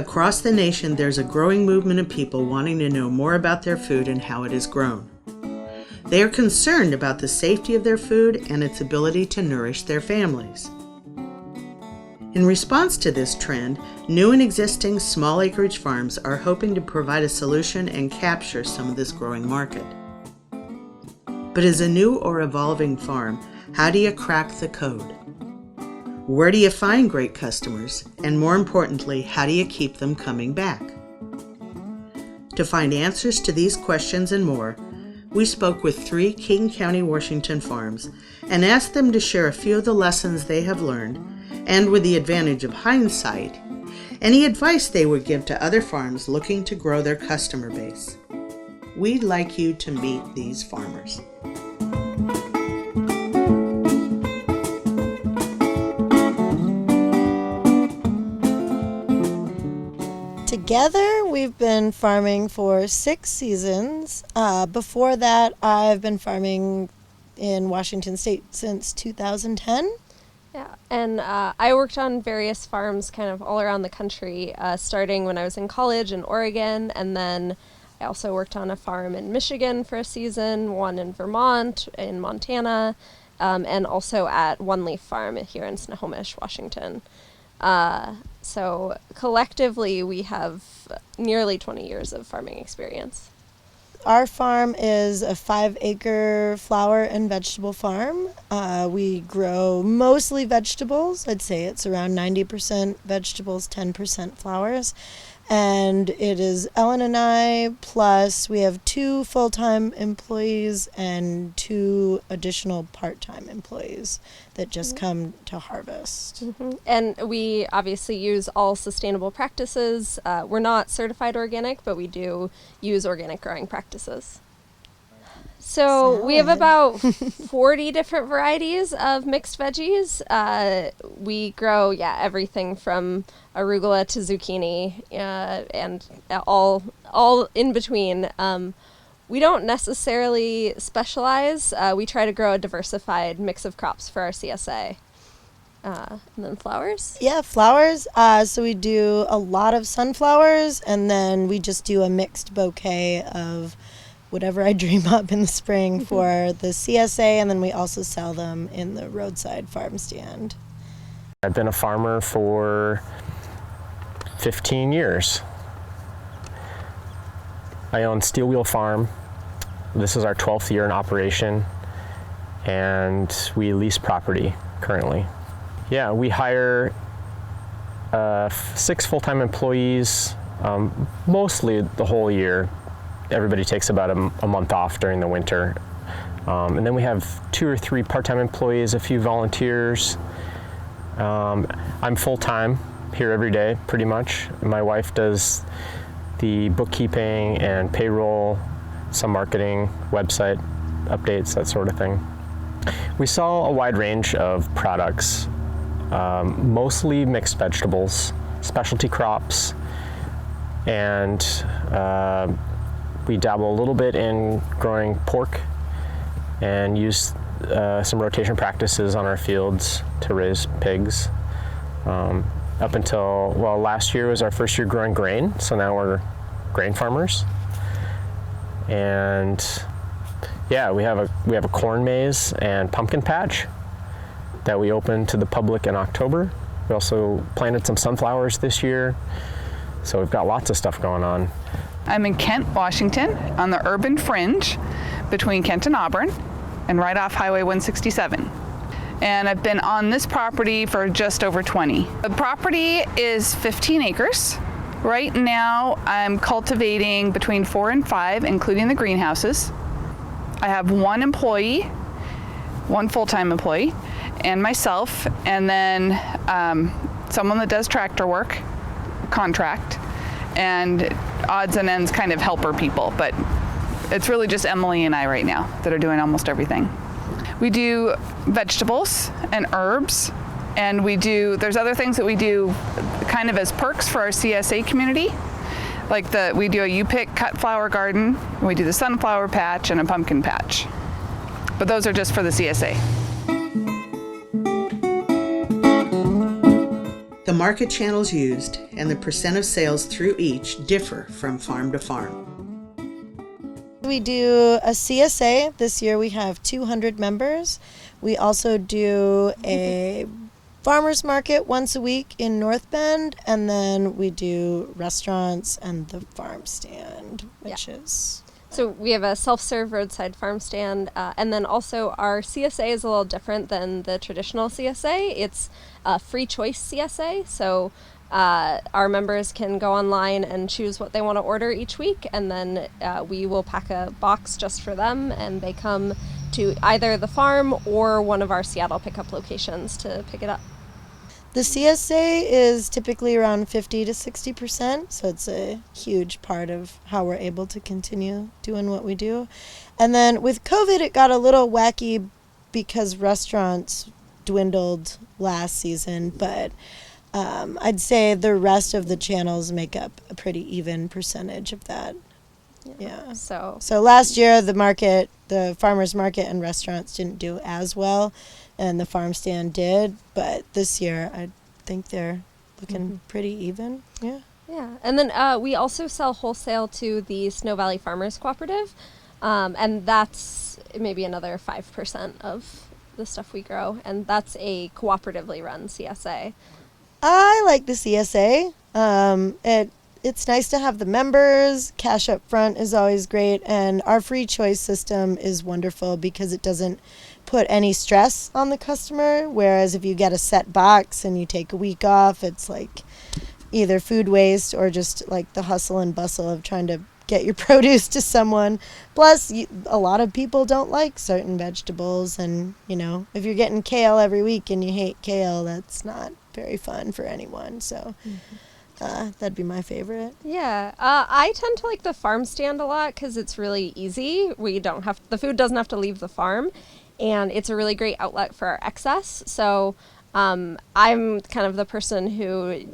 Across the nation, there's a growing movement of people wanting to know more about their food and how it is grown. They are concerned about the safety of their food and its ability to nourish their families. In response to this trend, new and existing small acreage farms are hoping to provide a solution and capture some of this growing market. But as a new or evolving farm, how do you crack the code? Where do you find great customers? And more importantly, how do you keep them coming back? To find answers to these questions and more, we spoke with 3 King County, Washington farms and asked them to share a few of the lessons they have learned, and with the advantage of hindsight, any advice they would give to other farms looking to grow their customer base. We'd like you to meet these farmers. Together, we've been farming for 6 seasons. Before that, I've been farming in Washington State since 2010. Yeah, and I worked on various farms kind of all around the country, starting when I was in college in Oregon, and then I also worked on a farm in Michigan for a season, one in Vermont, in Montana, and also at One Leaf Farm here in Snohomish, Washington. So collectively, we have nearly 20 years of farming experience. Our farm is a 5-acre flower and vegetable farm. We grow mostly vegetables. I'd say it's around 90% vegetables, 10% flowers. And it is Ellen and I, plus we have 2 full-time employees and 2 additional part-time employees that just come to harvest. And we obviously use all sustainable practices. We're not certified organic, but we do use organic growing practices. So we have about 40 different varieties of mixed veggies. We grow, everything from arugula to zucchini, and all in between. We don't necessarily specialize. We try to grow a diversified mix of crops for our CSA. And then flowers? Yeah, flowers. So we do a lot of sunflowers, and then we just do a mixed bouquet of whatever I dream up in the spring for the CSA, and then we also sell them in the roadside farm stand. I've been a farmer for 15 years. I own Steel Wheel Farm. This is our 12th year in operation, and we lease property currently. Yeah, we hire 6 full-time employees, mostly the whole year. Everybody takes about a month off during the winter. And then we have 2 or 3 part-time employees, a few volunteers. I'm full-time here every day, pretty much. My wife does the bookkeeping and payroll, some marketing, website updates, that sort of thing. We sell a wide range of products, mostly mixed vegetables, specialty crops, and we dabble a little bit in growing pork and use some rotation practices on our fields to raise pigs. Up until, last year was our first year growing grain, so now we're grain farmers. And yeah, we have a corn maze and pumpkin patch that we opened to the public in October. We also planted some sunflowers this year, so we've got lots of stuff going on. I'm in Kent, Washington, on the urban fringe between Kent and Auburn, and right off Highway 167. And I've been on this property for just over 20. The property is 15 acres. Right now, I'm cultivating between 4 and 5, including the greenhouses. I have 1 employee, 1 full-time employee, and myself, and then someone that does tractor work, contract, and odds and ends kind of helper people, but it's really just Emily and I right now that are doing almost everything. We do vegetables and herbs, and there's other things that we do kind of as perks for our CSA community. Like we do a U-pick cut flower garden, and we do the sunflower patch and a pumpkin patch. But those are just for the CSA. The The market channels used and the percent of sales through each differ from farm to farm. We do a CSA. This year we have 200 members. We also do a farmers market once a week in North Bend, and then we do restaurants and the farm stand, which is... So we have a self-serve roadside farm stand, and then also our CSA is a little different than the traditional CSA. It's a free choice CSA, so our members can go online and choose what they want to order each week, and then we will pack a box just for them, and they come to either the farm or one of our Seattle pickup locations to pick it up. The CSA is typically around 50 to 60%, so it's a huge part of how we're able to continue doing what we do. And then with COVID, it got a little wacky because restaurants dwindled last season, but I'd say the rest of the channels make up a pretty even percentage of that. Yeah. So last year, the farmers market and restaurants didn't do as well, and the farm stand did, but this year I think they're looking pretty even. Yeah. Yeah, and then we also sell wholesale to the Snow Valley Farmers Cooperative, and that's maybe another 5% of the stuff we grow, and that's a cooperatively run CSA. I like the CSA. It's nice to have the members. Cash up front is always great, and our free choice system is wonderful because it doesn't put any stress on the customer, whereas if you get a set box and you take a week off, it's like either food waste or just like the hustle and bustle of trying to get your produce to someone. Plus, a lot of people don't like certain vegetables, and if you're getting kale every week and you hate kale, that's not very fun for anyone. So that'd be my favorite. Yeah, I tend to like the farm stand a lot because it's really easy. The food doesn't have to leave the farm, and it's a really great outlet for our excess. So I'm kind of the person who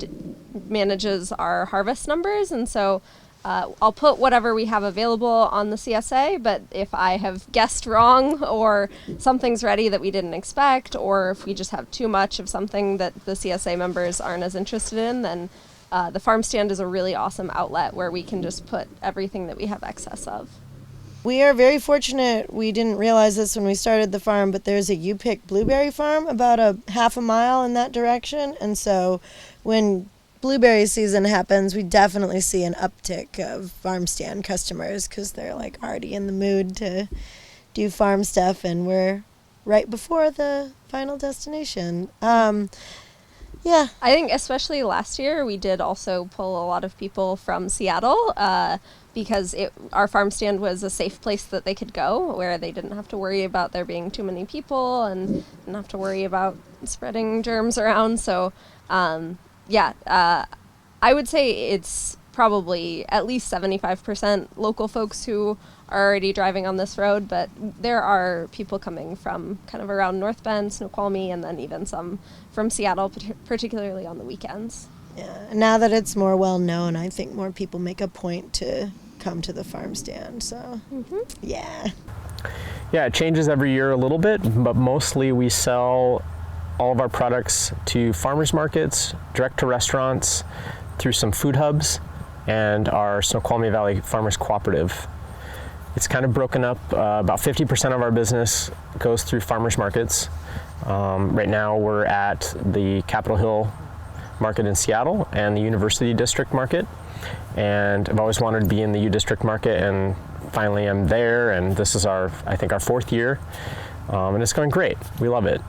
manages our harvest numbers, and so I'll put whatever we have available on the CSA, but if I have guessed wrong or something's ready that we didn't expect, or if we just have too much of something that the CSA members aren't as interested in, then the farm stand is a really awesome outlet where we can just put everything that we have excess of. We are very fortunate. We didn't realize this when we started the farm, but there's a U-Pick blueberry farm about a half a mile in that direction. And so when blueberry season happens, we definitely see an uptick of farm stand customers because they're like already in the mood to do farm stuff, and we're right before the final destination. Yeah. I think especially last year, we did also pull a lot of people from Seattle because our farm stand was a safe place that they could go, where they didn't have to worry about there being too many people and didn't have to worry about spreading germs around. So, I would say it's probably at least 75% local folks who are already driving on this road, but there are people coming from kind of around North Bend, Snoqualmie, and then even some from Seattle, particularly on the weekends. Yeah, now that it's more well known, I think more people make a point to come to the farm stand. So, yeah. Yeah, it changes every year a little bit, but mostly we sell all of our products to farmers markets, direct to restaurants, through some food hubs, and our Snoqualmie Valley Farmers Cooperative. It's kind of broken up. About 50% of our business goes through farmers markets. Right now we're at the Capitol Hill Market in Seattle and the University District Market. And I've always wanted to be in the U District Market, and finally I'm there, and this is I think our 4th year. And it's going great. We love it.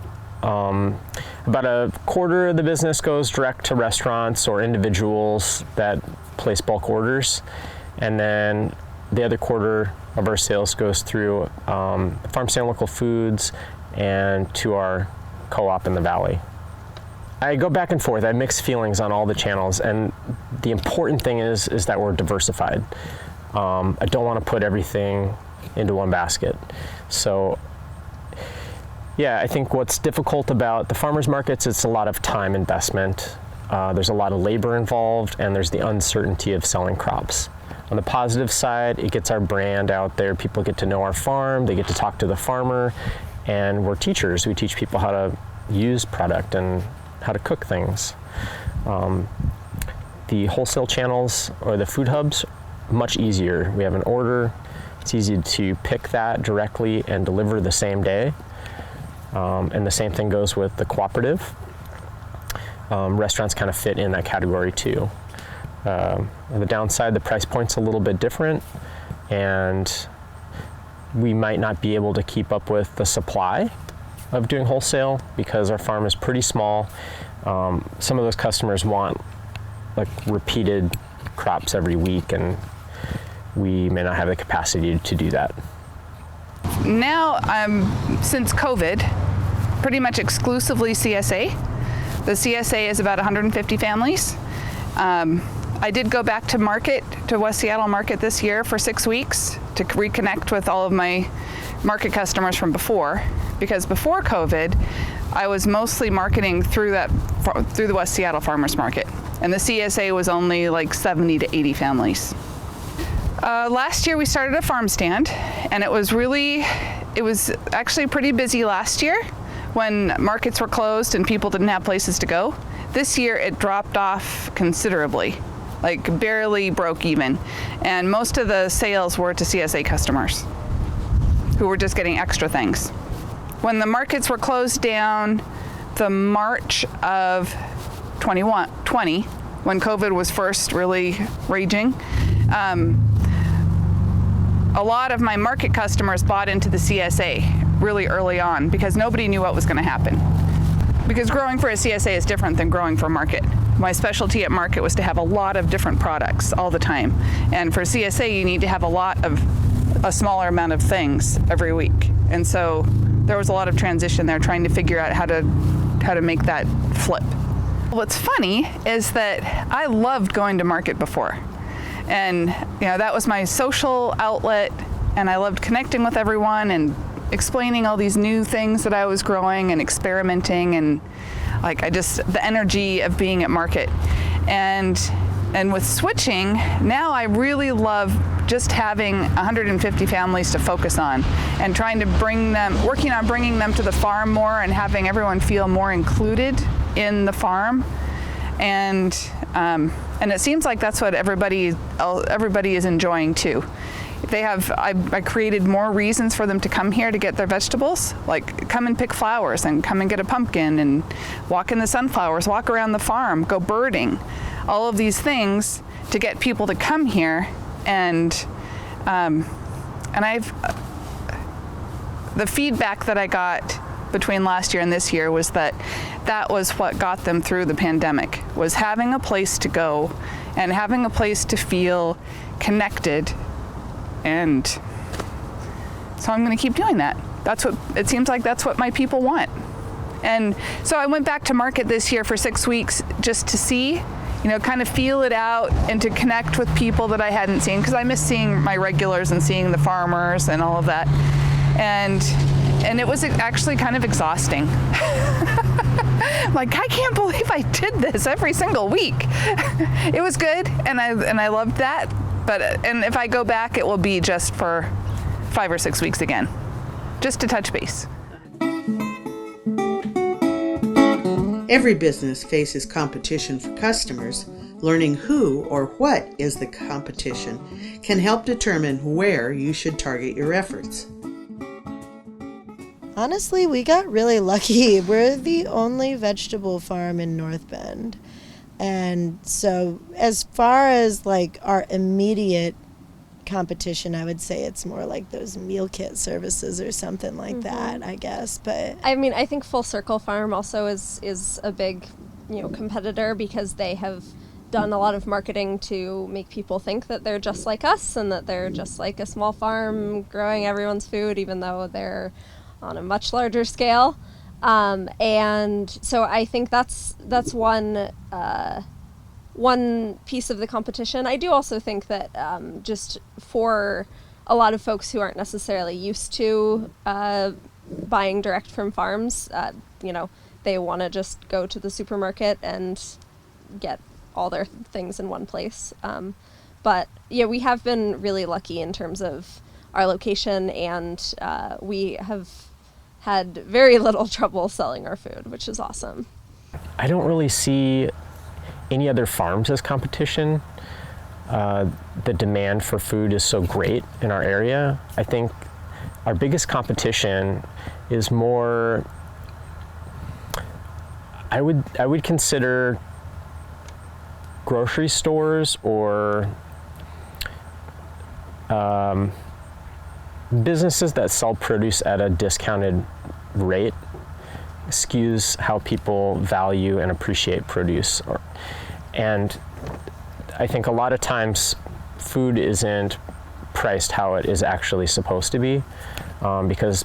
About a quarter of the business goes direct to restaurants or individuals that place bulk orders, and then the other quarter of our sales goes through farm stand local foods and to our co-op in the valley. I go back and forth. I have mixed feelings on all the channels, and the important thing is that we're diversified. I don't want to put everything into one basket. So yeah, I think what's difficult about the farmers markets, it's a lot of time investment. There's a lot of labor involved, and there's the uncertainty of selling crops. On the positive side, it gets our brand out there. People get to know our farm, they get to talk to the farmer, and we're teachers. We teach people how to use product and how to cook things. The wholesale channels or the food hubs, much easier. We have an order. It's easy to pick that directly and deliver the same day. And the same thing goes with the cooperative. Restaurants kind of fit in that category too. On the downside, the price point's a little bit different, and we might not be able to keep up with the supply of doing wholesale because our farm is pretty small. Some of those customers want like repeated crops every week, and we may not have the capacity to do that. Now, since COVID, pretty much exclusively CSA. The CSA is about 150 families. I did go back to West Seattle market this year for 6 weeks to reconnect with all of my market customers from before, because before COVID, I was mostly marketing through the West Seattle Farmers Market, and the CSA was only like 70 to 80 families. Last year we started a farm stand, and it was actually pretty busy last year when markets were closed and people didn't have places to go. This year it dropped off considerably, like barely broke even, and most of the sales were to CSA customers who were just getting extra things. When the markets were closed down, the March of 2020, when COVID was first really raging, a lot of my market customers bought into the CSA really early on because nobody knew what was going to happen. Because growing for a CSA is different than growing for market. My specialty at market was to have a lot of different products all the time. And for CSA, you need to have a smaller amount of things every week. And so there was a lot of transition there, trying to figure out how to make that flip. What's funny is that I loved going to market before. And that was my social outlet, and I loved connecting with everyone and explaining all these new things that I was growing and experimenting, and the energy of being at market. And with switching, now I really love just having 150 families to focus on and working on bringing them to the farm more and having everyone feel more included in the farm. And it seems like that's what everybody is enjoying too. I created more reasons for them to come here to get their vegetables, like come and pick flowers and come and get a pumpkin and walk in the sunflowers, walk around the farm, go birding, all of these things to get people to come here. And the feedback that I got between last year and this year was that was what got them through the pandemic, was having a place to go and having a place to feel connected. And so I'm going to keep doing that. It seems like that's what my people want. And so I went back to market this year for 6 weeks just to see, kind of feel it out and to connect with people that I hadn't seen, because I miss seeing my regulars and seeing the farmers and all of that. And it was actually kind of exhausting. Like, I can't believe I did this every single week. It was good, and I loved that. And if I go back, it will be just for 5 or 6 weeks again, just to touch base. Every business faces competition for customers. Learning who or what is the competition can help determine where you should target your efforts. Honestly, we got really lucky. We're the only vegetable farm in North Bend. And so as far as our immediate competition, I would say it's more like those meal kit services or something like that, I guess. But I think Full Circle Farm also is a big, competitor, because they have done a lot of marketing to make people think that they're just like us and that they're just like a small farm growing everyone's food, even though they're on a much larger scale. And so I think that's one piece of the competition. I do also think that just for a lot of folks who aren't necessarily used to buying direct from farms, they want to just go to the supermarket and get all their things in one place. But yeah, we have been really lucky in terms of our location, and we have had very little trouble selling our food, which is awesome. I don't really see any other farms as competition. The demand for food is so great in our area. I think our biggest competition is more, I would consider grocery stores or businesses that sell produce at a discounted rate skews how people value and appreciate produce. And I think a lot of times food isn't priced how it is actually supposed to be, because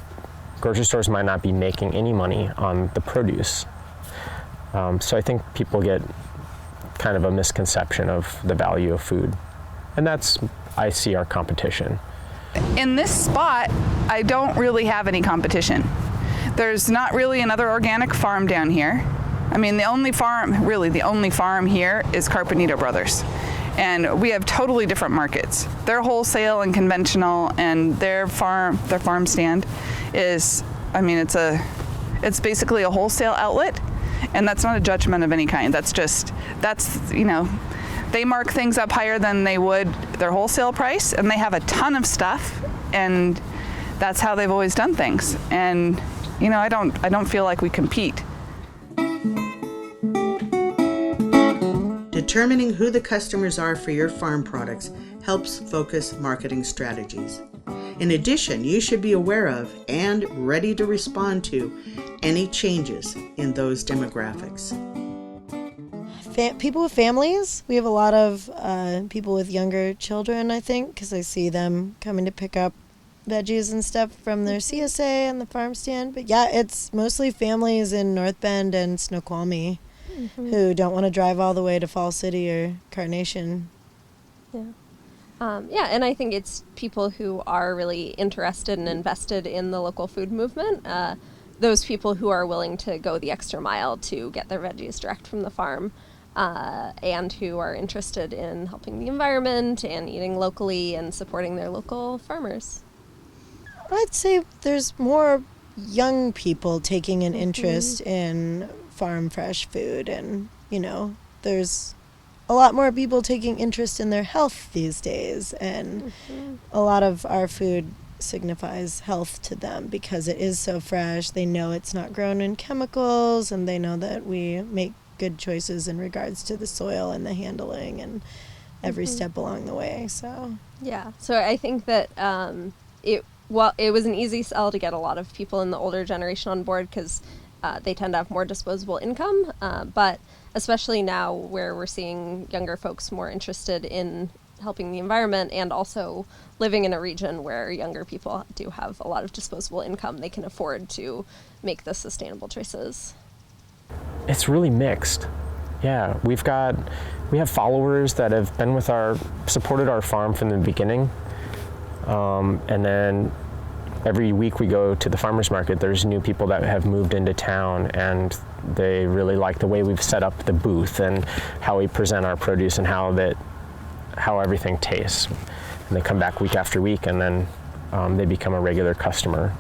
grocery stores might not be making any money on the produce. So I think people get kind of a misconception of the value of food. And that's, I see our competition. In this spot, I don't really have any competition. There's not really another organic farm down here. I mean, the only farm here is Carpenito Brothers. And we have totally different markets. They're wholesale and conventional, and their farm stand is, I mean, it's basically a wholesale outlet, and that's not a judgment of any kind. That's you know, they mark things up higher than they would their wholesale price, and they have a ton of stuff, and that's how they've always done things. And you know, I don't feel like we compete. Determining who the customers are for your farm products helps focus marketing strategies. In addition, you should be aware of and ready to respond to any changes in those demographics. People with families. We have a lot of people with younger children, I think, because I see them coming to pick up veggies and stuff from their CSA and the farm stand. But yeah, it's mostly families in North Bend and Snoqualmie who don't want to drive all the way to Fall City or Carnation. Yeah. And I think it's people who are really interested and invested in the local food movement. Those people who are willing to go the extra mile to get their veggies direct from the farm, and who are interested in helping the environment and eating locally and supporting their local farmers. I'd say there's more young people taking an interest in farm fresh food, and you know, there's a lot more people taking interest in their health these days, and a lot of our food signifies health to them because it is so fresh. They know it's not grown in chemicals, and they know that we make good choices in regards to the soil and the handling and every step along the way. So I think that it was an easy sell to get a lot of people in the older generation on board because they tend to have more disposable income, but especially now where we're seeing younger folks more interested in helping the environment and also living in a region where younger people do have a lot of disposable income, they can afford to make the sustainable choices. It's really mixed. Yeah, we have followers that have been supported our farm from the beginning, and then every week we go to the farmers market, there's new people that have moved into town, and they really like the way we've set up the booth and how we present our produce and how everything tastes. And they come back week after week, and then they become a regular customer.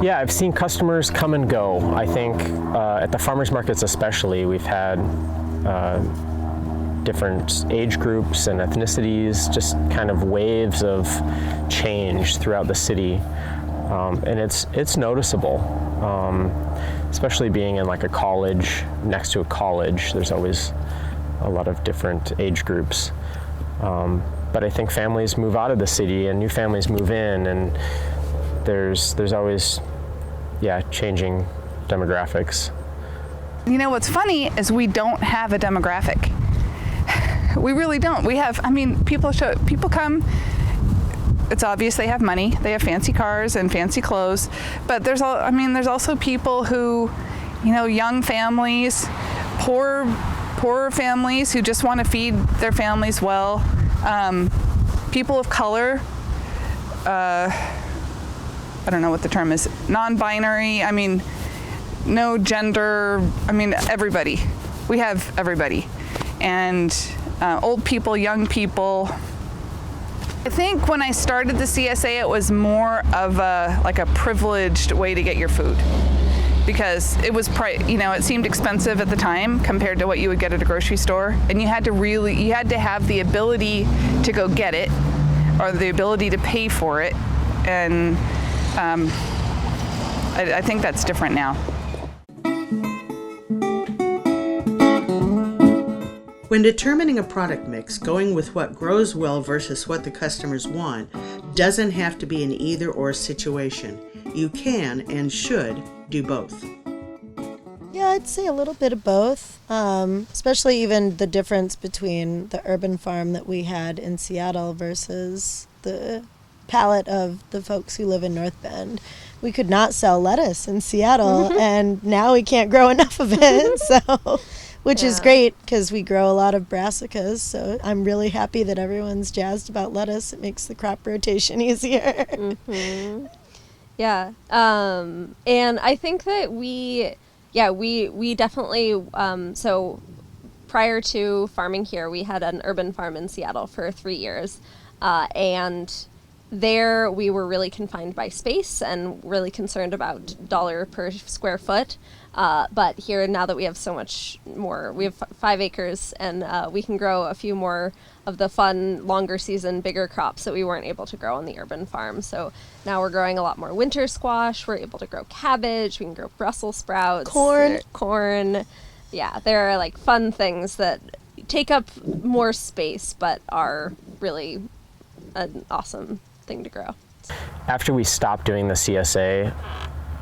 Yeah, I've seen customers come and go. I think at the farmers markets especially, we've had different age groups and ethnicities, just kind of waves of change throughout the city. And it's noticeable, especially being in like a college, next to a college, there's always a lot of different age groups. But I think families move out of the city and new families move in, and there's always, changing demographics. You know, what's funny is we don't have a demographic. We really don't. People come, it's obvious they have money, they have fancy cars and fancy clothes, but there's also people who, you know, young families, poorer families who just want to feed their families well, people of color, I don't know what the term is, non-binary, no gender, everybody. We have everybody. And old people, young people. I think when I started the CSA, it was more of a privileged way to get your food. because it was it seemed expensive at the time compared to what you would get at a grocery store, and you had to have the ability to go get it or the ability to pay for it, and I think that's different now. When determining a product mix, going with what grows well versus what the customers want doesn't have to be an either-or situation. You can and should do both. Yeah, I'd say a little bit of both, especially even the difference between the urban farm that we had in Seattle versus the palate of the folks who live in North Bend. We could not sell lettuce in Seattle, and now we can't grow enough of it, so... Which is great because we grow a lot of brassicas, so I'm really happy that everyone's jazzed about lettuce. It makes the crop rotation easier. Mm-hmm. Yeah, and I think that we definitely, so prior to farming here, we had an urban farm in Seattle for 3 years, and there we were really confined by space and really concerned about dollar per square foot. But here, now that we have so much more, we have 5 acres, and we can grow a few more of the fun, longer season, bigger crops that we weren't able to grow on the urban farm. So now we're growing a lot more winter squash. We're able to grow cabbage. We can grow Brussels sprouts. Corn. Yeah, there are like fun things that take up more space, but are really an awesome thing to grow. After we stopped doing the CSA,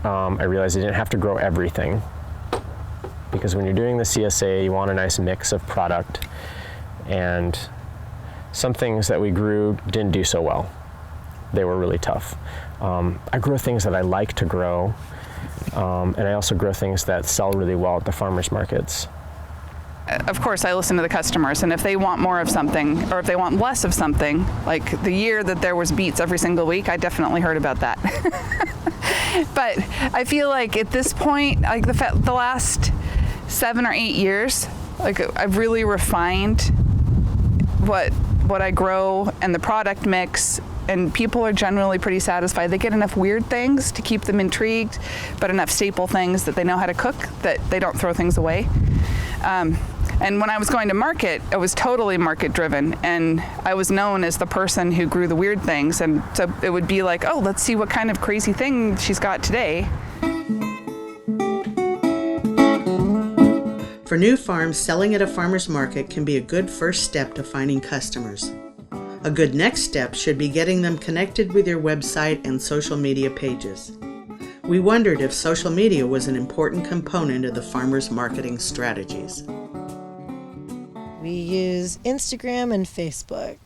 I realized I didn't have to grow everything, because when you're doing the CSA, you want a nice mix of product, and some things that we grew didn't do so well. They were really tough. I grow things that I like to grow, and I also grow things that sell really well at the farmers markets. Of course, I listen to the customers, and if they want more of something, or if they want less of something, like the year that there was beets every single week, I definitely heard about that. But I feel like at this point, like the last 7 or 8 years, like I've really refined what I grow and the product mix, and people are generally pretty satisfied. They get enough weird things to keep them intrigued, but enough staple things that they know how to cook, that they don't throw things away. And when I was going to market, it was totally market driven, and I was known as the person who grew the weird things, and so it would be like, oh, let's see what kind of crazy thing she's got today. For new farms, selling at a farmer's market can be a good first step to finding customers. A good next step should be getting them connected with your website and social media pages. We wondered if social media was an important component of the farmers' marketing strategies. We use Instagram and Facebook.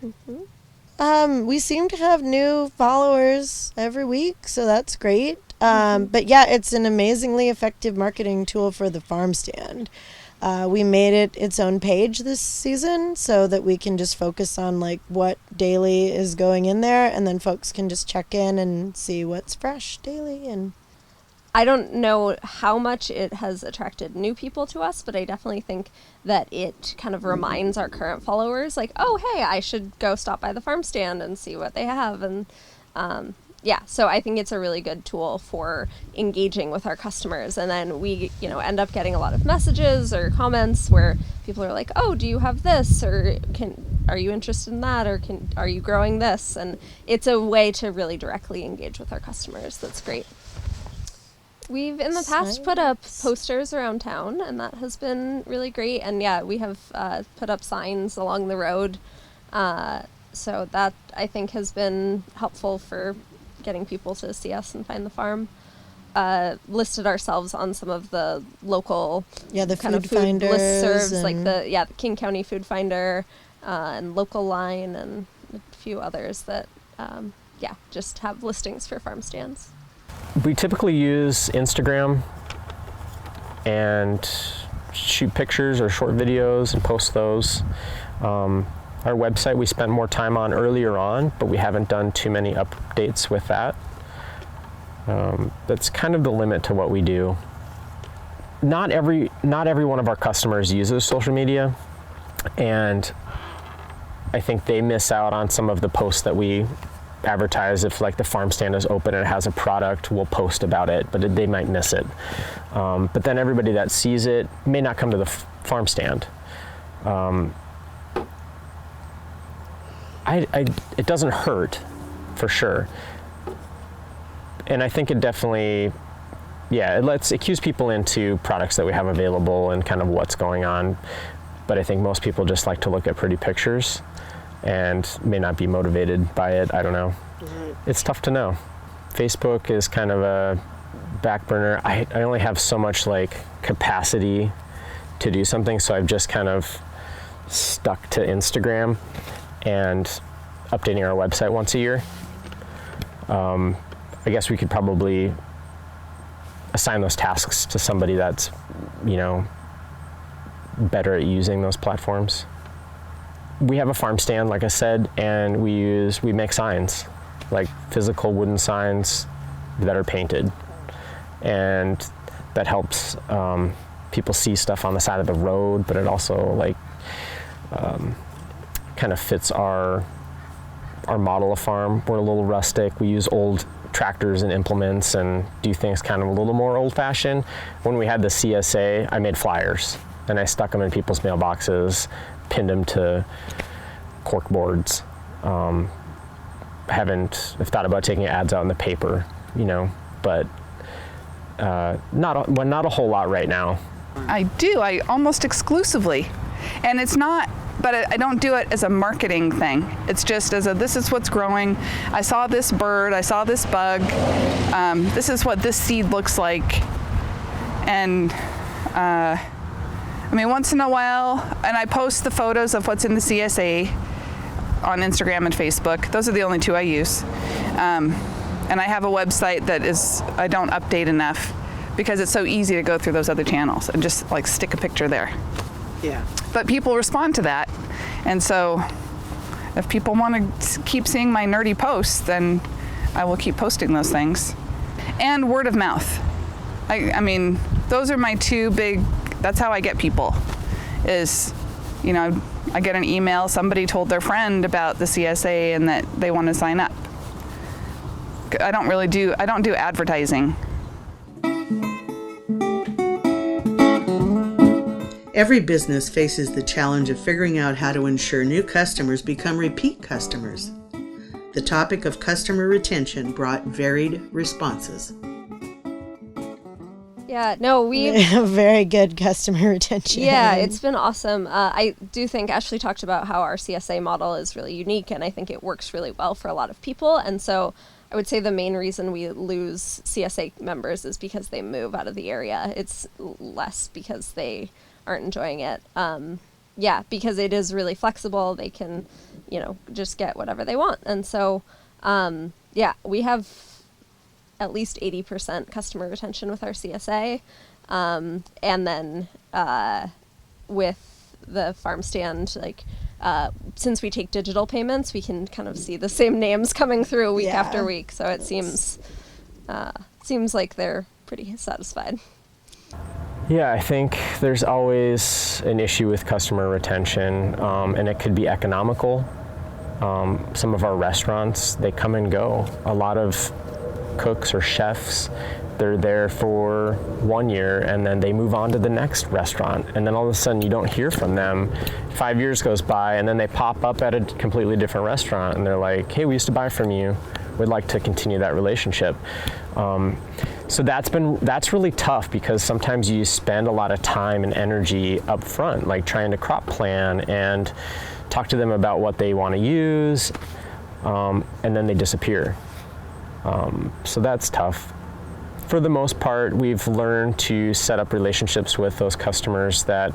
Mm-hmm. We seem to have new followers every week, so that's great. But yeah, it's an amazingly effective marketing tool for the farm stand. We made it its own page this season so that we can just focus on like what daily is going in there, and then folks can just check in and see what's fresh daily. And I don't know how much it has attracted new people to us, but I definitely think that it kind of reminds our current followers, like, oh, hey, I should go stop by the farm stand and see what they have. And so I think it's a really good tool for engaging with our customers. And then we, end up getting a lot of messages or comments where people are like, oh, do you have this? Or are you interested in that? Or are you growing this? And it's a way to really directly engage with our customers. That's great. We've in the past put up posters around town, and that has been really great. And yeah, we have put up signs along the road. So that I think has been helpful for getting people to see us and find the farm. Listed ourselves on some of the local the kind of food food finders listservs, like the King County Food Finder and Local Line and a few others that just have listings for farm stands. We typically use Instagram and shoot pictures or short videos and post those. Our website we spent more time on earlier on, but we haven't done too many updates with that. That's kind of the limit to what we do. Not every one of our customers uses social media, and I think they miss out on some of the posts that we advertise if like the farm stand is open and it has a product, we'll post about it, but they might miss it. But then everybody that sees it may not come to the farm stand. It doesn't hurt, for sure. And I think it definitely, it cues people into products that we have available and kind of what's going on. But I think most people just like to look at pretty pictures and may not be motivated by it. I don't know. Right. It's tough to know. Facebook is kind of a back burner. I only have so much like capacity to do something, so I've just kind of stuck to Instagram and updating our website once a year. I guess we could probably assign those tasks to somebody that's, better at using those platforms. We have a farm stand, like I said, and we make signs, like physical wooden signs that are painted. And that helps people see stuff on the side of the road, but it also kind of fits our model of farm. We're a little rustic. We use old tractors and implements and do things kind of a little more old-fashioned. When we had the CSA, I made flyers and I stuck them in people's mailboxes, pinned them to cork boards. I've thought about taking ads out in the paper, but not a whole lot right now. I do. I almost exclusively, and it's not. But I don't do it as a marketing thing. It's just as this is what's growing. I saw this bird, I saw this bug. This is what this seed looks like. And once in a while, and I post the photos of what's in the CSA on Instagram and Facebook. Those are the only two I use. And I have a website that I don't update enough because it's so easy to go through those other channels and just like stick a picture there. Yeah. But people respond to that. And so if people want to keep seeing my nerdy posts, then I will keep posting those things. And word of mouth. I mean, those are my two big, that's how I get people is, I get an email, somebody told their friend about the CSA and that they want to sign up. I don't do advertising. Every business faces the challenge of figuring out how to ensure new customers become repeat customers. The topic of customer retention brought varied responses. Yeah, no, We have very good customer retention. Yeah, it's been awesome. I do think Ashley talked about how our CSA model is really unique, and I think it works really well for a lot of people. And so I would say the main reason we lose CSA members is because they move out of the area. It's less because they aren't enjoying it. Because it is really flexible. They can, just get whatever they want. And so, we have at least 80% customer retention with our CSA. And then with the farm stand, since we take digital payments, we can kind of see the same names coming through week after week. So it seems like they're pretty satisfied. Yeah, I think there's always an issue with customer retention, and it could be economical. Some of our restaurants, they come and go. A lot of cooks or chefs, they're there for 1 year and then they move on to the next restaurant, and then all of a sudden you don't hear from them. 5 years goes by and then they pop up at a completely different restaurant and they're like, hey, we used to buy from you. We'd like to continue that relationship. So that's really tough because sometimes you spend a lot of time and energy up front, like trying to crop plan and talk to them about what they want to use, and then they disappear. So that's tough. For the most part, we've learned to set up relationships with those customers that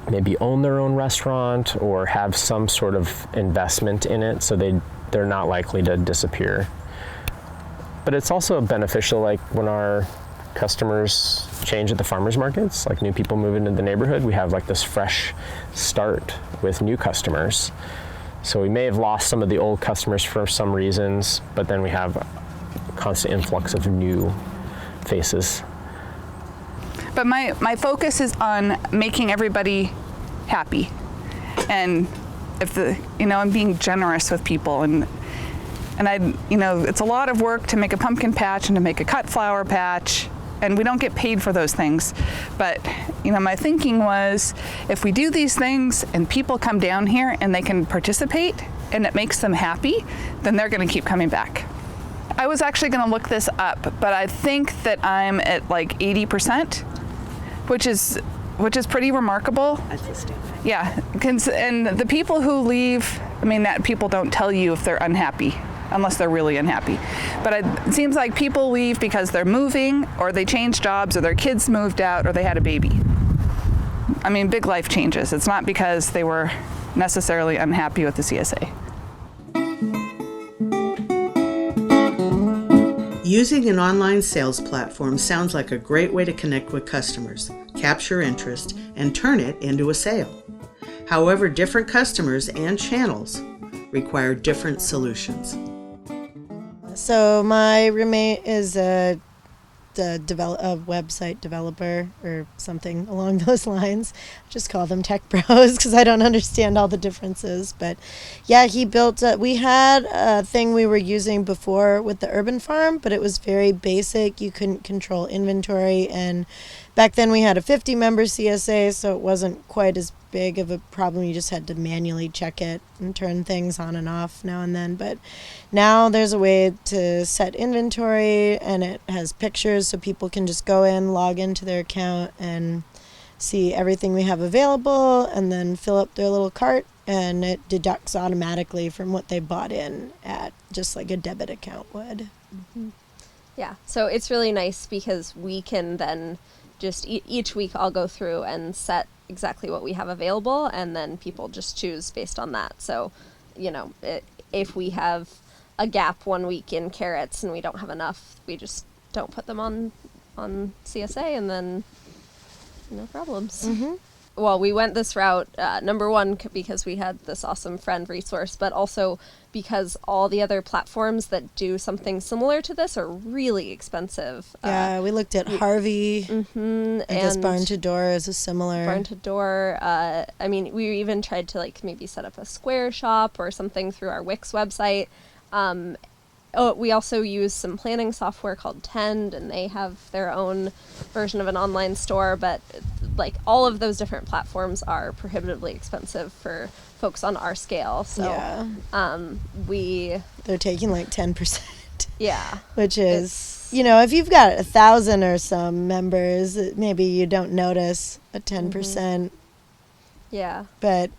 maybe own their own restaurant or have some sort of investment in it, so they're not likely to disappear. But it's also beneficial, like when our customers change at the farmers markets, like new people move into the neighborhood, we have like this fresh start with new customers. So we may have lost some of the old customers for some reasons, but then we have a constant influx of new faces. But my focus is on making everybody happy. And if I'm being generous with people, and And it's a lot of work to make a pumpkin patch and to make a cut flower patch, and we don't get paid for those things. But, my thinking was, if we do these things and people come down here and they can participate and it makes them happy, then they're going to keep coming back. I was actually going to look this up, but I think that I'm at like 80%, which is pretty remarkable. That's a statement. Yeah, and the people who leave, that people don't tell you if they're unhappy, unless they're really unhappy. But it seems like people leave because they're moving, or they changed jobs, or their kids moved out, or they had a baby. Big life changes. It's not because they were necessarily unhappy with the CSA. Using an online sales platform sounds like a great way to connect with customers, capture interest, and turn it into a sale. However, different customers and channels require different solutions. So my roommate is a website developer or something along those lines. I just call them tech bros because I don't understand all the differences. But yeah, he built we had a thing we were using before with the urban farm, but it was very basic. You couldn't control inventory, and back then we had a 50-member CSA, so it wasn't quite as big of a problem. You just had to manually check it and turn things on and off now and then. But now there's a way to set inventory, and it has pictures so people can just go in, log into their account, and see everything we have available, and then fill up their little cart, and it deducts automatically from what they bought in at just like a debit account would. Mm-hmm. Yeah, so it's really nice because we can then just each week I'll go through and set exactly what we have available, and then people just choose based on that. So, if we have a gap one week in carrots and we don't have enough, we just don't put them on CSA, and then no problems. Mm-hmm. Well, we went this route, number one, because we had this awesome friend resource, but also because all the other platforms that do something similar to this are really expensive. Yeah, we looked at Harvey. Mm-hmm, I guess Barn to Door is a similar. Barn to Door. We even tried to maybe set up a Square shop or something through our Wix website. We also use some planning software called Tend, and they have their own version of an online store, but all of those different platforms are prohibitively expensive for folks on our scale. So yeah. They're taking 10%. Yeah. Which is, if you've got 1,000 or some members, maybe you don't notice a 10%. Mm-hmm. Yeah. But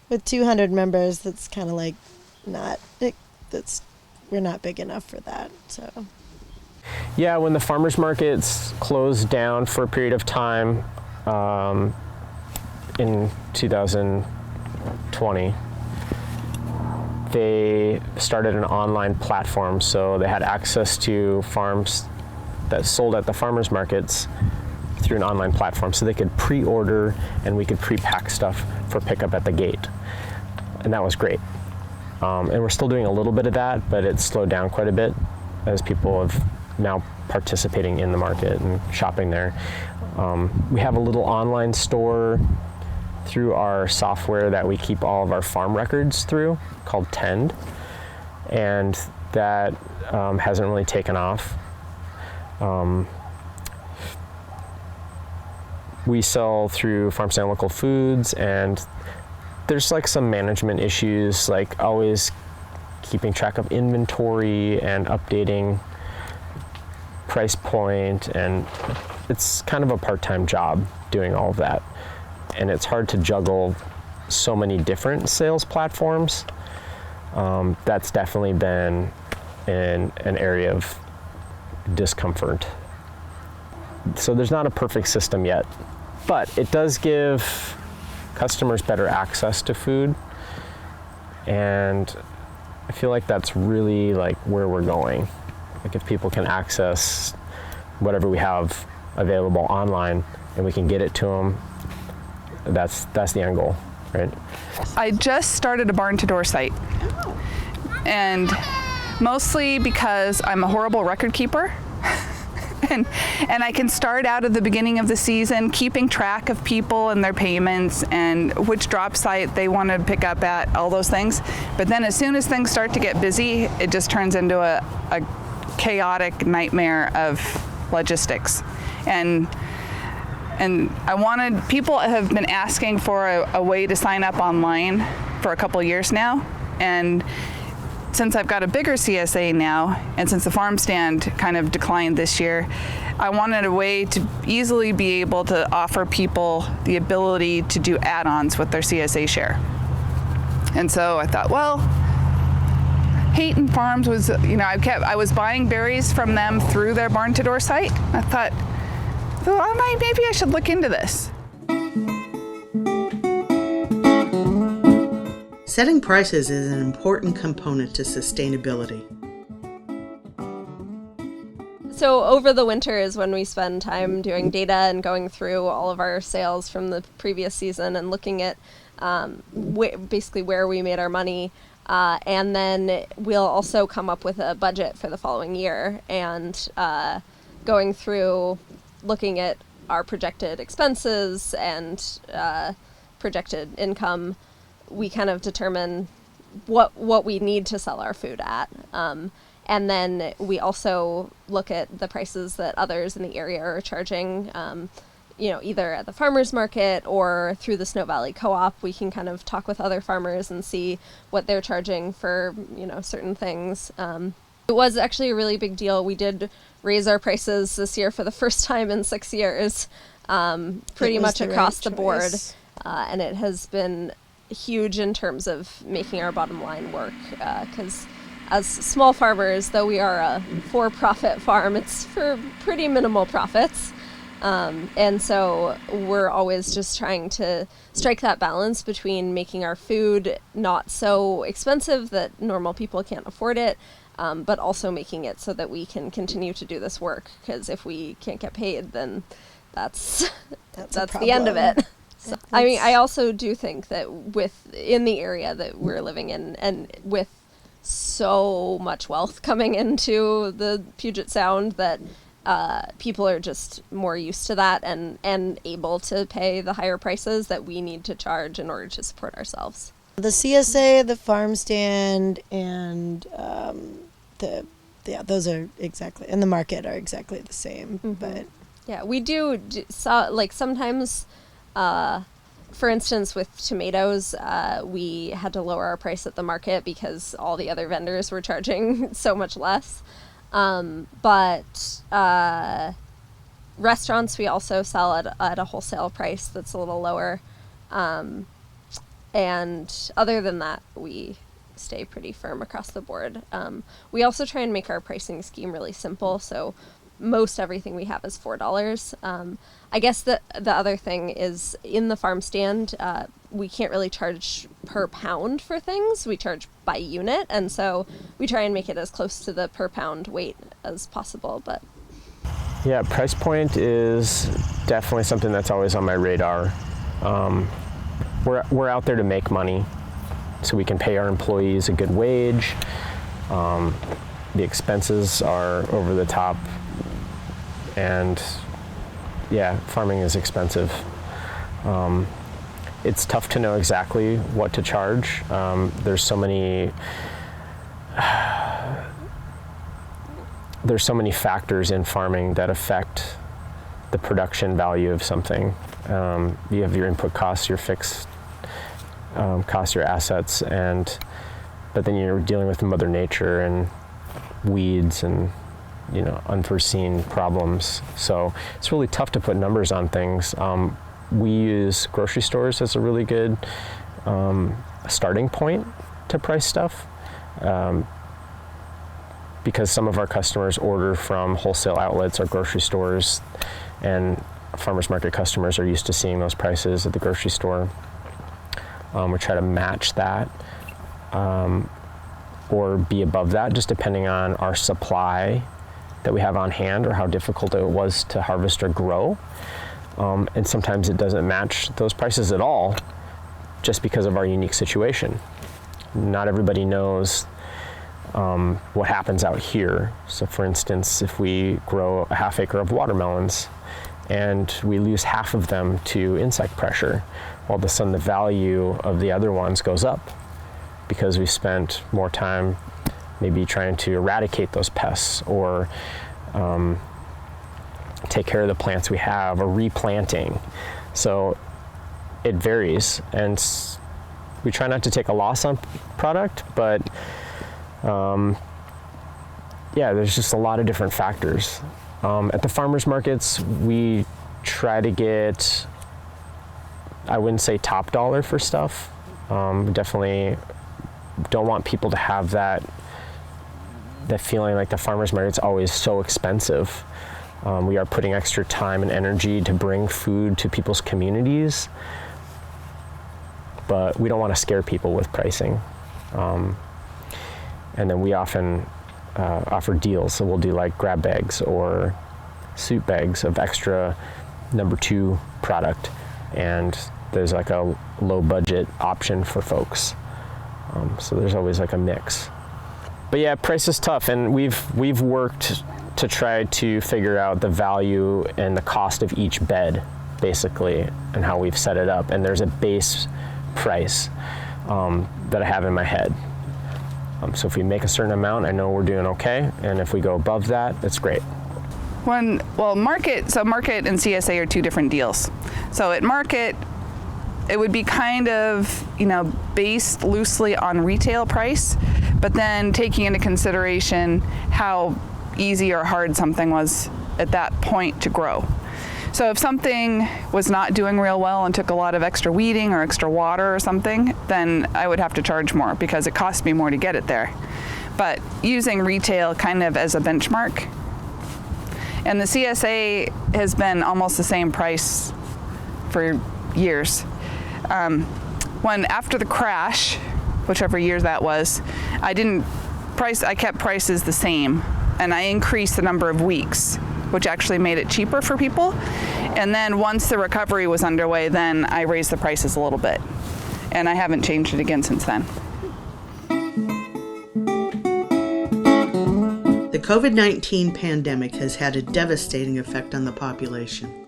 with 200 members, that's kind of we're not big enough for that, so. Yeah, when the farmers markets closed down for a period of time in 2020, they started an online platform, so they had access to farms that sold at the farmers markets through an online platform, so they could pre-order and we could pre-pack stuff for pickup at the gate, and that was great. And we're still doing a little bit of that, but it's slowed down quite a bit as people have now participating in the market and shopping there. We have a little online store through our software that we keep all of our farm records through called Tend, and that hasn't really taken off. We sell through Farm Stand Local Foods, and there's some management issues, always keeping track of inventory and updating price point, and it's kind of a part-time job doing all of that. And it's hard to juggle so many different sales platforms. That's definitely been an area of discomfort. So there's not a perfect system yet, but it does give customers better access to food, and I feel like that's really where we're going. If people can access whatever we have available online and we can get it to them, that's the end goal, right? I just started a barn to door site, and mostly because I'm a horrible record keeper and I can start out at the beginning of the season keeping track of people and their payments and which drop site they want to pick up at, all those things. But then as soon as things start to get busy, it just turns into a chaotic nightmare of logistics. And people have been asking for a way to sign up online for a couple years now. And since I've got a bigger CSA now, and since the farm stand kind of declined this year, I wanted a way to easily be able to offer people the ability to do add-ons with their CSA share. And so I thought, well, Hayton Farms was, I was buying berries from them through their barn to door site. I thought, well, maybe I should look into this. Setting prices is an important component to sustainability. So over the winter is when we spend time doing data and going through all of our sales from the previous season and looking at basically where we made our money. And then we'll also come up with a budget for the following year and going through looking at our projected expenses and projected income. We kind of determine what we need to sell our food at. And then we also look at the prices that others in the area are charging, either at the farmer's market or through the Snow Valley Co-op. We can kind of talk with other farmers and see what they're charging for, certain things. It was actually a really big deal. We did raise our prices this year for the first time in 6 years, pretty much across the board. And it has been huge in terms of making our bottom line work, because as small farmers, though we are a for-profit farm, it's for pretty minimal profits. And so we're always just trying to strike that balance between making our food not so expensive that normal people can't afford it, but also making it so that we can continue to do this work, because if we can't get paid, then that's the end of it. So, I also do think that in the area that we're living in, and with so much wealth coming into the Puget Sound, that people are just more used to that and able to pay the higher prices that we need to charge in order to support ourselves. The CSA, the farm stand, and those are exactly, and the market are exactly the same. Mm-hmm. But yeah, we do sometimes. For instance, with tomatoes, we had to lower our price at the market because all the other vendors were charging so much less. But restaurants, we also sell at a wholesale price that's a little lower. And other than that, we stay pretty firm across the board. We also try and make our pricing scheme really simple. So most everything we have is $4. I guess the other thing is, in the farm stand, we can't really charge per pound for things. We charge by unit, and so we try and make it as close to the per pound weight as possible. But yeah, price point is definitely something that's always on my radar. We're out there to make money, so we can pay our employees a good wage. The expenses are over the top. And yeah, farming is expensive. It's tough to know exactly what to charge. There's so many factors in farming that affect the production value of something. You have your input costs, your fixed costs, your assets, but then you're dealing with Mother Nature and weeds and unforeseen problems. So it's really tough to put numbers on things. We use grocery stores as a really good starting point to price stuff, because some of our customers order from wholesale outlets or grocery stores, and farmers market customers are used to seeing those prices at the grocery store. We try to match that or be above that, just depending on our supply that we have on hand or how difficult it was to harvest or grow. And sometimes it doesn't match those prices at all, just because of our unique situation. Not everybody knows what happens out here. So for instance, if we grow a half acre of watermelons and we lose half of them to insect pressure, all of a sudden the value of the other ones goes up because we spent more time maybe trying to eradicate those pests or take care of the plants we have or replanting. So it varies, and we try not to take a loss on product, but yeah, there's just a lot of different factors. At the farmers markets, we try to get, I wouldn't say top dollar for stuff. Definitely don't want people to have that feeling like the farmers market's always so expensive. We are putting extra time and energy to bring food to people's communities, but we don't want to scare people with pricing. And then we often offer deals, so we'll do like grab bags or soup bags of extra number 2 product, and there's like a low budget option for folks. So there's always like a mix. But yeah, price is tough, and we've worked to try to figure out the value and the cost of each bed, basically, and how we've set it up. And there's a base price that I have in my head. So if we make a certain amount, I know we're doing okay, and if we go above that, it's great. Market and CSA are 2 different deals. So at market, it would be kind of, based loosely on retail price, but then taking into consideration how easy or hard something was at that point to grow. So if something was not doing real well and took a lot of extra weeding or extra water or something, then I would have to charge more because it cost me more to get it there. But using retail kind of as a benchmark, and the CSA has been almost the same price for years. When after the crash, whichever year that was, I kept prices the same, and I increased the number of weeks, which actually made it cheaper for people. And then once the recovery was underway, then I raised the prices a little bit, and I haven't changed it again since then. The COVID-19 pandemic has had a devastating effect on the population.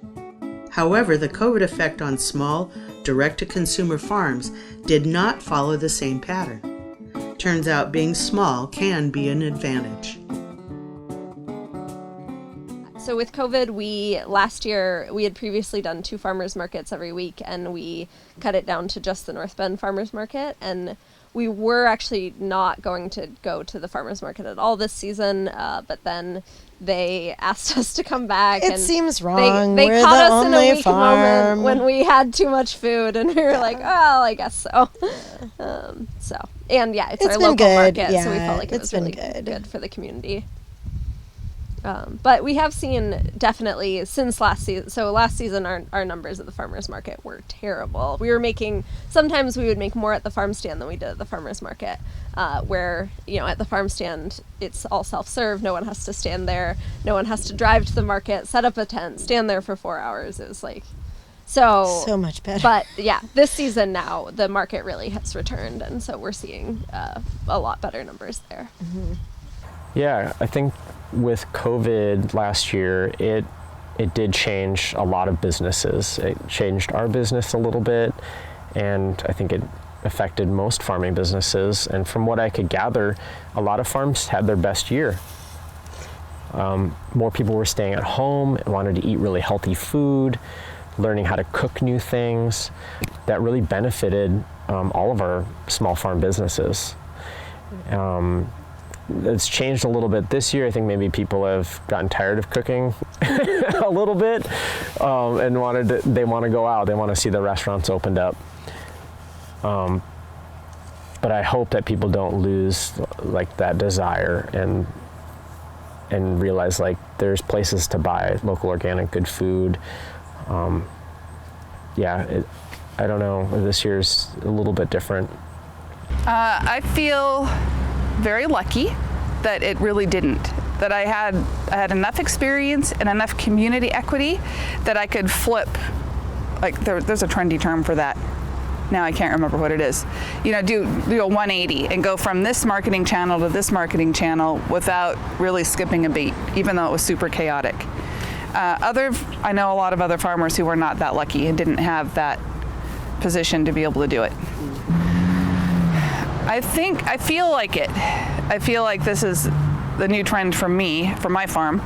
However, the COVID effect on small, direct-to-consumer farms did not follow the same pattern. Turns out being small can be an advantage. So with COVID, last year we had previously done 2 farmers markets every week, and we cut it down to just the North Bend farmers market, and we were actually not going to go to the farmers market at all this season, but then they asked us to come back. It seems wrong. They We're caught the us in a only weak farm. moment when we had too much food, and we were like, well, I guess so. And yeah, it's our been local good. market, Yeah, so we felt like it it's was been really good. good for the community. But we have seen definitely since last season. So last season, our numbers at the farmers market were terrible. Sometimes we would make more at the farm stand than we did at the farmers market, where, at the farm stand, it's all self-serve. No one has to stand there. No one has to drive to the market, set up a tent, stand there for 4 hours. It was like, so much better. But yeah, this season now, the market really has returned. And so we're seeing a lot better numbers there. Mm-hmm. Yeah, I think with COVID last year, it did change a lot of businesses. It changed our business a little bit, and I think it affected most farming businesses. And from what I could gather, a lot of farms had their best year. More people were staying at home and wanted to eat really healthy food, learning how to cook new things. That really benefited all of our small farm businesses. It's changed a little bit this year. I think maybe people have gotten tired of cooking a little bit, and they want to go out. They want to see the restaurants opened up. But I hope that people don't lose like that desire and realize like there's places to buy local, organic, good food. I don't know. This year's a little bit different. I feel very lucky that it really didn't. That I had enough experience and enough community equity that I could flip. Like there's a trendy term for that. now I can't remember what it is, do a 180 and go from this marketing channel to this marketing channel without really skipping a beat, even though it was super chaotic. I know a lot of other farmers who were not that lucky and didn't have that position to be able to do it. I feel like it. I feel like this is the new trend for me, for my farm.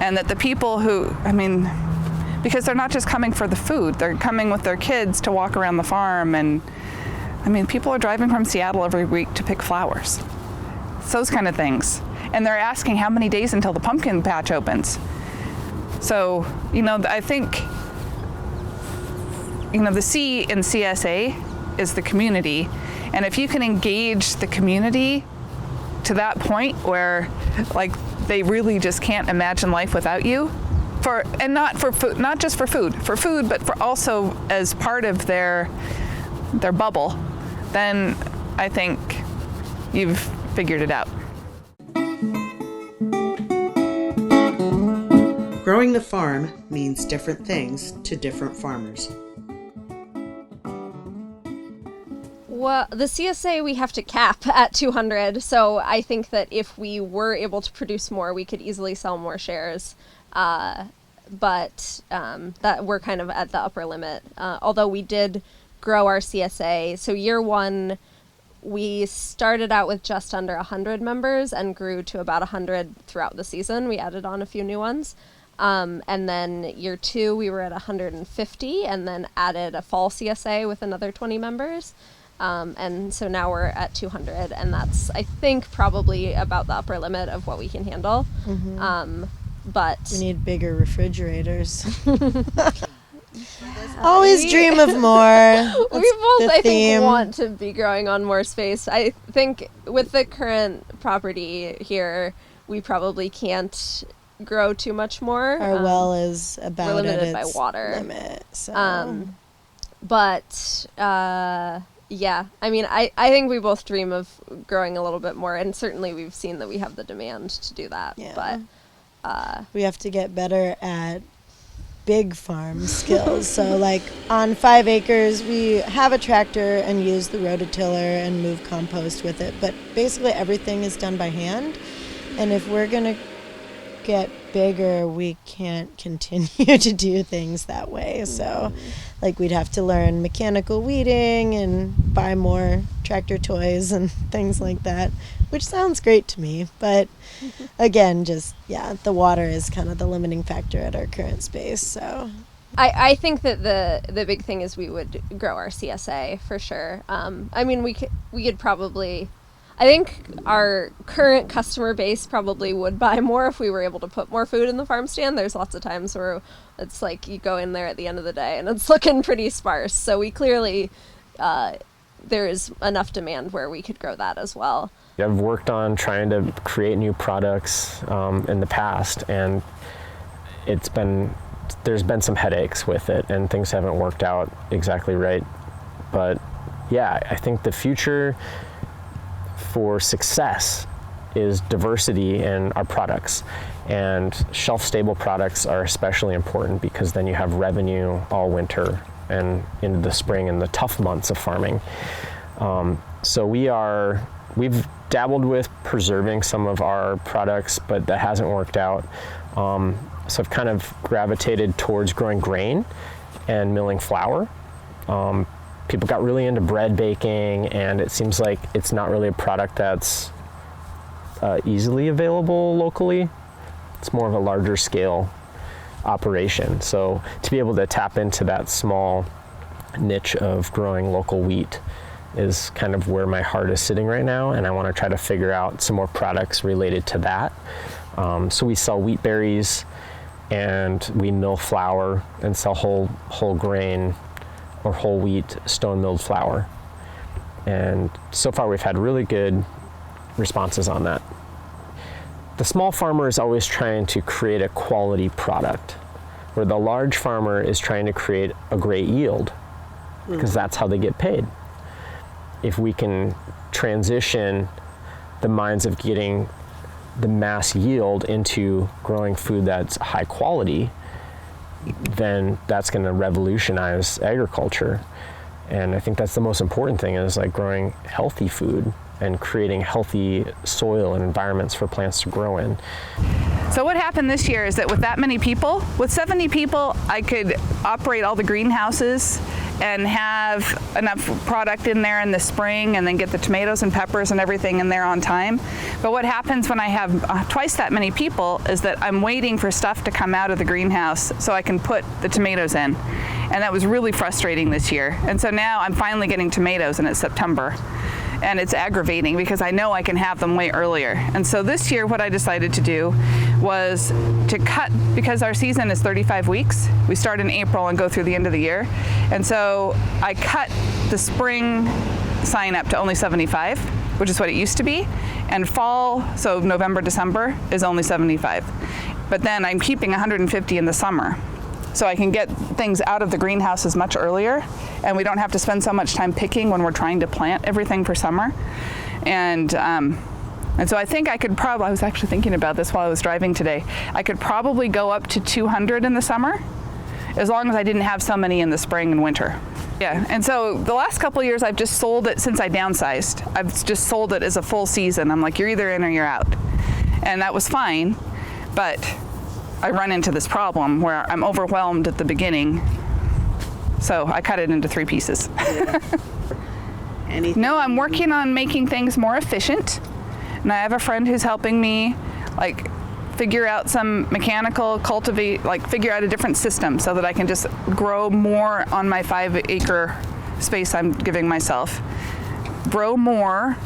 And that the people who, because they're not just coming for the food, they're coming with their kids to walk around the farm. And people are driving from Seattle every week to pick flowers. It's those kind of things. And they're asking how many days until the pumpkin patch opens. So, I think, the C in CSA is the community. And if you can engage the community to that point where, they really just can't imagine life without you, not just for food, but for also as part of their bubble, then I think you've figured it out. Growing the farm means different things to different farmers. Well, the CSA we have to cap at 200, so I think that if we were able to produce more, we could easily sell more shares. But that we're kind of at the upper limit. Although we did grow our CSA, so year one, we started out with just under 100 members and grew to about 100 throughout the season. We added on a few new ones. And then year two, we were at 150 and then added a fall CSA with another 20 members. And so now we're at 200, and that's, I think, probably about the upper limit of what we can handle. Mm-hmm. But we need bigger refrigerators. Always dream of more. We both, I think, want to be growing on more space. I think with the current property here, we probably can't grow too much more. Our well is about we're limited at its by water limit. So. Yeah, I think we both dream of growing a little bit more, and certainly we've seen that we have the demand to do that. Yeah. But we have to get better at big farm skills. So on 5 acres, we have a tractor and use the rototiller and move compost with it. But basically everything is done by hand. And if we're going to get bigger, we can't continue to do things that way. So we'd have to learn mechanical weeding and buy more tractor toys and things like that, which sounds great to me. But again, the water is kind of the limiting factor at our current space. So I think that the big thing is we would grow our CSA for sure. We could probably, I think our current customer base probably would buy more if we were able to put more food in the farm stand. There's lots of times where it's you go in there at the end of the day and it's looking pretty sparse. So we clearly, there is enough demand where we could grow that as well. I've worked on trying to create new products in the past, and there's been some headaches with it, and things haven't worked out exactly right. But yeah, I think the future for success is diversity in our products, and shelf-stable products are especially important because then you have revenue all winter and into the spring and the tough months of farming. So we've dabbled with preserving some of our products, but that hasn't worked out. So I've kind of gravitated towards growing grain and milling flour. People got really into bread baking, and it seems like it's not really a product that's easily available locally. It's more of a larger scale operation. So to be able to tap into that small niche of growing local wheat is kind of where my heart is sitting right now, and I want to try to figure out some more products related to that. So we sell wheat berries, and we mill flour and sell whole grain or whole wheat stone milled flour. And so far we've had really good responses on that. The small farmer is always trying to create a quality product, where the large farmer is trying to create a great yield, because that's how they get paid. If we can transition the minds of getting the mass yield into growing food that's high quality, then that's going to revolutionize agriculture. And I think that's the most important thing, is like growing healthy food and creating healthy soil and environments for plants to grow in. So what happened this year is that with that many people, with 70 people, I could operate all the greenhouses and have enough product in there in the spring, and then get the tomatoes and peppers and everything in there on time. But what happens when I have twice that many people is that I'm waiting for stuff to come out of the greenhouse so I can put the tomatoes in. And that was really frustrating this year. And so now I'm finally getting tomatoes, and it's September. And it's aggravating because I know I can have them way earlier. And so this year what I decided to do was to cut, because our season is 35 weeks. We start in April and go through the end of the year. And so I cut the spring sign up to only 75, which is what it used to be. And fall, so November, December, is only 75. But then I'm keeping 150 in the summer, so I can get things out of the greenhouses much earlier, and we don't have to spend so much time picking when we're trying to plant everything for summer. And so I think I could probably, I was actually thinking about this while I was driving today, I could probably go up to 200 in the summer, as long as I didn't have so many in the spring and winter. Yeah, and so the last couple of years I've just sold it, since I downsized, I've just sold it as a full season. I'm like, you're either in or you're out. And that was fine, but I run into this problem where I'm overwhelmed at the beginning, so I cut it into 3 pieces. Yeah. No, I'm working on making things more efficient, and I have a friend who's helping me like figure out some mechanical figure out a different system so that I can just grow more on my 5-acre space I'm giving myself, grow more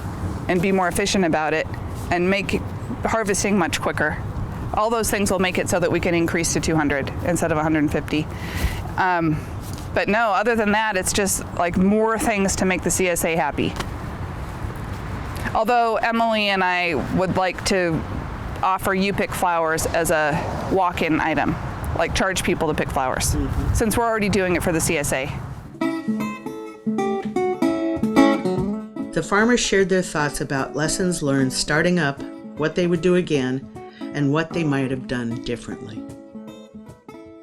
and be more efficient about it, and make harvesting much quicker. All those things will make it so that we can increase to 200 instead of 150. But no, other than that, it's just like more things to make the CSA happy. Although Emily and I would like to offer you pick flowers as a walk-in item, like charge people to pick flowers, since we're already doing it for the CSA. The farmers shared their thoughts about lessons learned starting up, what they would do again, and what they might have done differently.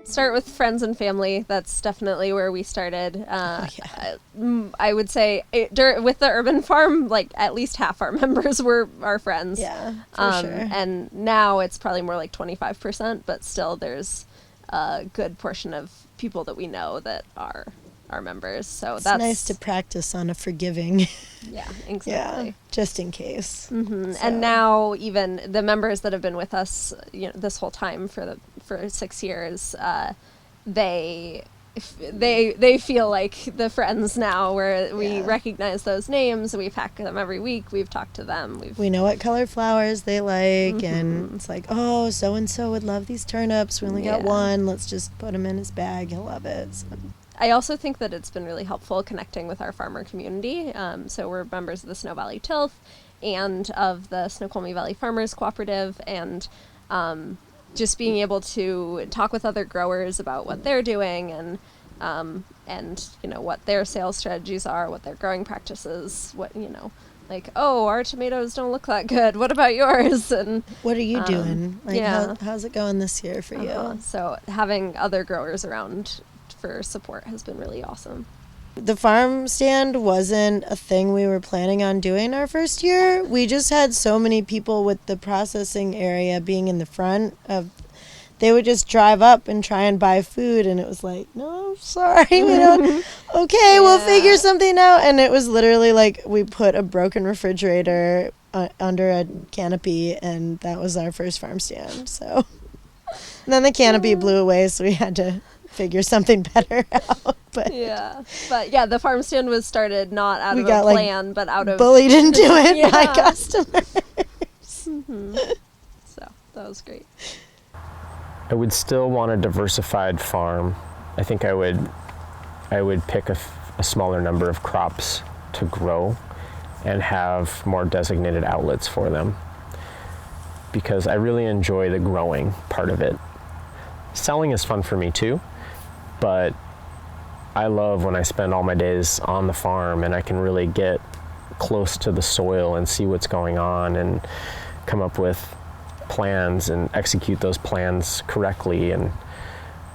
Start with friends and family. That's definitely where we started. I would say with the urban farm, like at least half our members were our friends. Yeah, for sure. And now it's probably more like 25%, but still there's a good portion of people that we know that are our members. So It's that's nice to practice on a forgiving. Yeah, exactly. Yeah, just in case. Mm-hmm. So. And now even the members that have been with us, this whole time for 6 years, they feel like the friends now, where we recognize those names. We pack them every week. We've talked to them. We know what color flowers they like, and it's like, oh, so and so would love these turnips. We only got one. Let's just put him in his bag. He'll love it. So. I also think that it's been really helpful connecting with our farmer community. So we're members of the Snow Valley Tilth and of the Snoqualmie Valley Farmers Cooperative, and just being able to talk with other growers about what they're doing and what their sales strategies are, what their growing practices, like, oh, our tomatoes don't look that good. What about yours? And what are you doing? Like, how's it going this year for you? So having other growers around for support has been really awesome. The farm stand wasn't a thing we were planning on doing our first year. We just had so many people with the processing area being in the front of, they would just drive up and try and buy food, and it was like, no, sorry, we don't, okay, we'll figure something out. And it was literally like we put a broken refrigerator under a canopy, and that was our first farm stand. So and then the canopy blew away, so we had to figure something better out. But the farm stand was started not out of a plan, but out of bullied into it by customers. So that was great. I would still want a diversified farm. I think I would pick a smaller number of crops to grow and have more designated outlets for them, because I really enjoy the growing part of it. Selling is fun for me too, but I love when I spend all my days on the farm and I can really get close to the soil and see what's going on and come up with plans and execute those plans correctly. And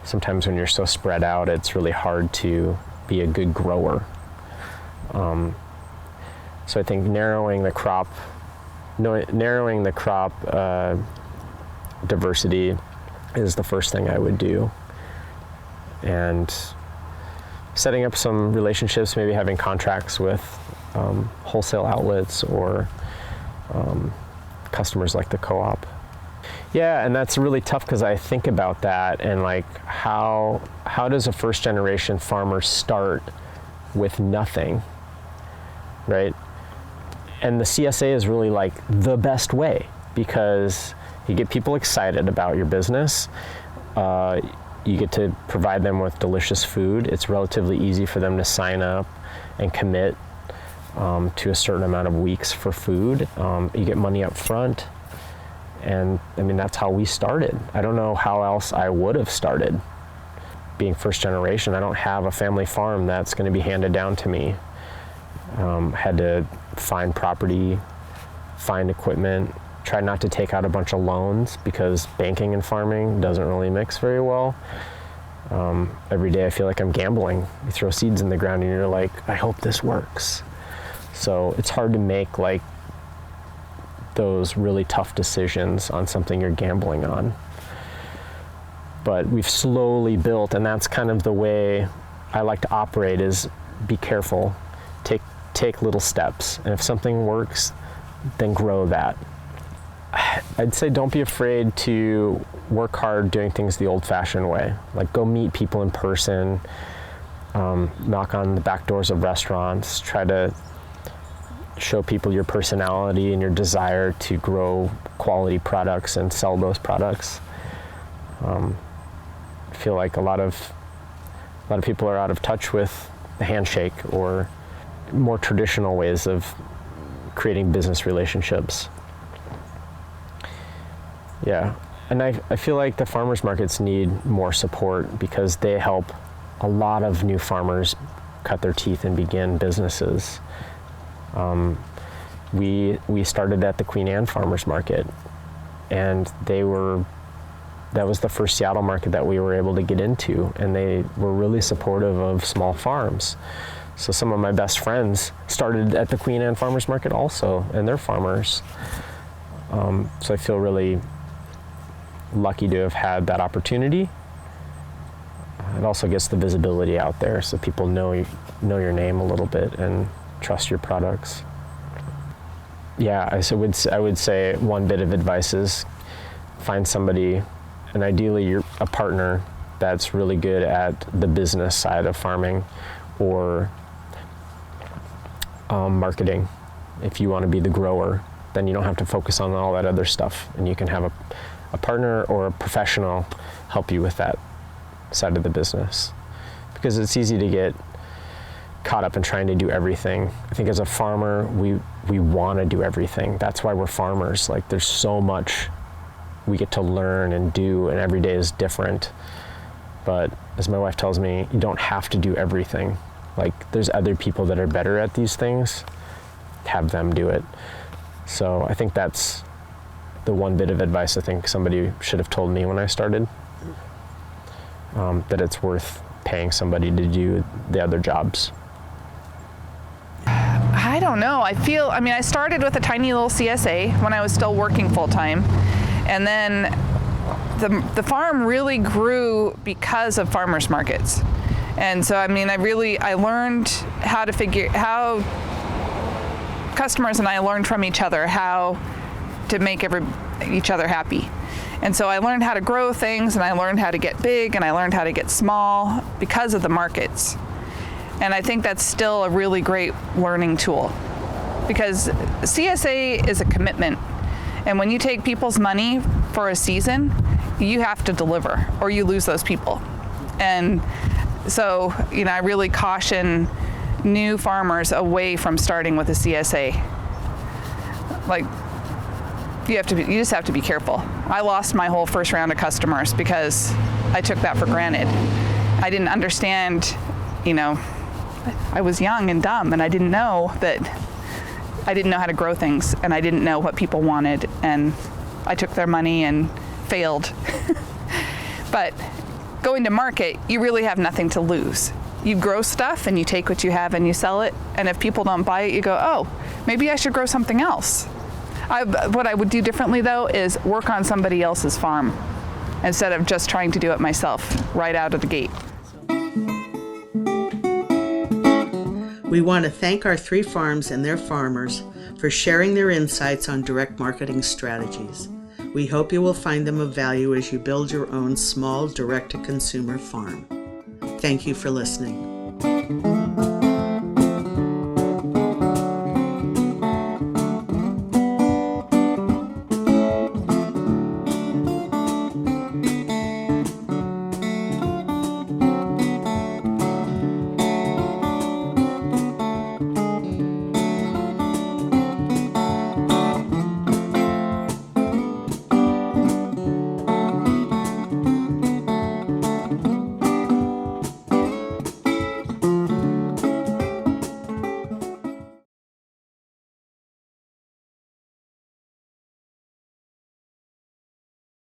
sometimes when you're so spread out, it's really hard to be a good grower. So I think narrowing the crop diversity is the first thing I would do. And setting up some relationships, maybe having contracts with wholesale outlets or customers like the co-op. Yeah, and that's really tough because I think about that and like how does a first generation farmer start with nothing, right? And the CSA is really like the best way because you get people excited about your business. You get to provide them with delicious food. It's relatively easy for them to sign up and commit to a certain amount of weeks for food. You get money up front. And I mean, that's how we started. I don't know how else I would have started. Being first generation, I don't have a family farm that's going to be handed down to me. Had to find property, find equipment, try not to take out a bunch of loans because banking and farming doesn't really mix very well. Every day I feel like I'm gambling. You throw seeds in the ground and you're like, I hope this works. So it's hard to make like those really tough decisions on something you're gambling on. But we've slowly built, and that's kind of the way I like to operate, is be careful, take little steps, and if something works, then grow that. I'd say don't be afraid to work hard doing things the old-fashioned way. Like go meet people in person, knock on the back doors of restaurants, try to show people your personality and your desire to grow quality products and sell those products. I feel like a lot of people are out of touch with the handshake or more traditional ways of creating business relationships. Yeah, and I feel like the farmers markets need more support because they help a lot of new farmers cut their teeth and begin businesses. We started at the Queen Anne Farmers Market, and that was the first Seattle market that we were able to get into, and they were really supportive of small farms. So some of my best friends started at the Queen Anne Farmers Market also, and they're farmers. So I feel really lucky to have had that opportunity. It also gets the visibility out there so people know your name a little bit and trust your products. Yeah, I would say one bit of advice is find somebody, and ideally you're a partner that's really good at the business side of farming or marketing. If you want to be the grower, then you don't have to focus on all that other stuff, and you can have a partner or a professional help you with that side of the business, because it's easy to get caught up in trying to do everything. I think as a farmer, we want to do everything. That's why we're farmers. Like there's so much we get to learn and do, and every day is different. But as my wife tells me, you don't have to do everything. Like there's other people that are better at these things, have them do it. So I think that's the one bit of advice I think somebody should have told me when I started, that it's worth paying somebody to do the other jobs. I don't know. I started with a tiny little CSA when I was still working full-time. And then the farm really grew because of farmers markets. And so, I learned how customers and I learned from each other how to make each other happy. And so I learned how to grow things, and I learned how to get big, and I learned how to get small because of the markets. And I think that's still a really great learning tool, because CSA is a commitment. And when you take people's money for a season, you have to deliver or you lose those people. And so, I really caution new farmers away from starting with a CSA. Like, you just have to be careful. I lost my whole first round of customers because I took that for granted. I didn't understand, I was young and dumb, and I didn't know how to grow things, and I didn't know what people wanted, and I took their money and failed. But going to market, you really have nothing to lose. You grow stuff and you take what you have and you sell it. And if people don't buy it, you go, oh, maybe I should grow something else. What I would do differently though is work on somebody else's farm instead of just trying to do it myself right out of the gate. We want to thank our 3 farms and their farmers for sharing their insights on direct marketing strategies. We hope you will find them of value as you build your own small direct-to-consumer farm. Thank you for listening.